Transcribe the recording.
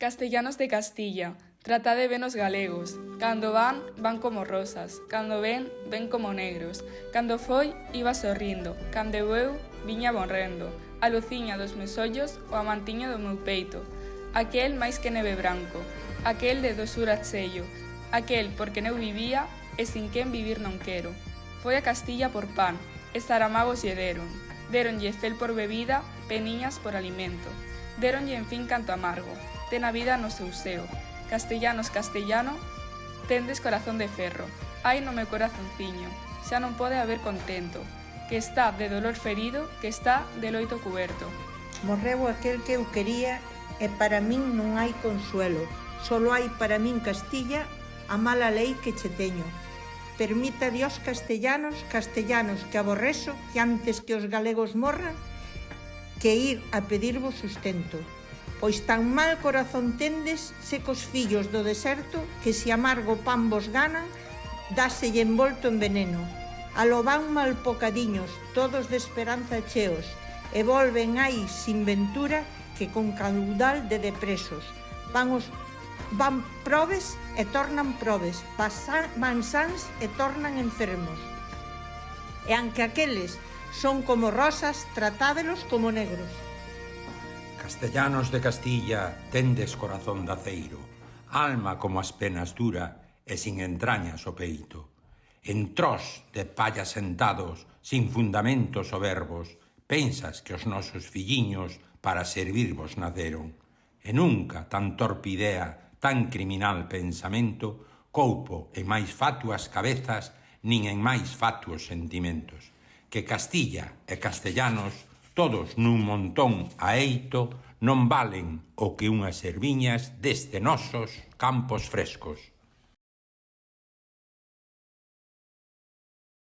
Castellanos de Castilla, tratade ben os galegos. Cando van, van como rosas. Cando ven, ven como negros. Cando foi, iba sorrindo. Cando eu, viña bonrendo. A luciña dos meus ollos, o amantiño do meu peito. Aquel máis que neve branco. Aquel de dosura sello. Aquel porque neu vivía, e sin quen vivir non quero. Foi a Castilla por pan, e Saramagos lle deron. Deronlle fel por bebida, peniñas por alimento. Deronlle en fin canto amargo. Ten a vida no seu seo. Castellanos, castellano, tendes corazón de ferro. Ai no meu corazonciño, xa non pode haber contento, que está de dolor ferido, que está de loito cuberto. Morreu aquel que eu quería e para min non hai consuelo. Solo hai para min Castilla a mala lei que che teño. Permita Dios castellanos, castellanos que aborrezo, que antes que os galegos morran, que ir a pedirvos sustento. Pois tan mal corazón tendes, secos fillos do deserto, que se amargo pan vos ganan, dáselle envolto en veneno. Alo van mal pocadiños, todos de esperanza cheos, e volven aí sin ventura que con caudal de depresos. Van probes e tornan probes, van sans e tornan enfermos. E anque aqueles son como rosas, tratádelos como negros. Castellanos de Castilla, tendes corazón de aceiro, alma como as penas dura e sin entrañas o peito. En trós de palla sentados, sin fundamentos soberbos, pensas que os nosos filliños para servirvos naceron. E nunca tan torpe idea, tan criminal pensamento, coupo en máis fatuas cabezas, nin en máis fatuos sentimentos. Que Castilla e castellanos, todos nun montón a eito, non valen o que unhas erviñas deste nosos campos frescos.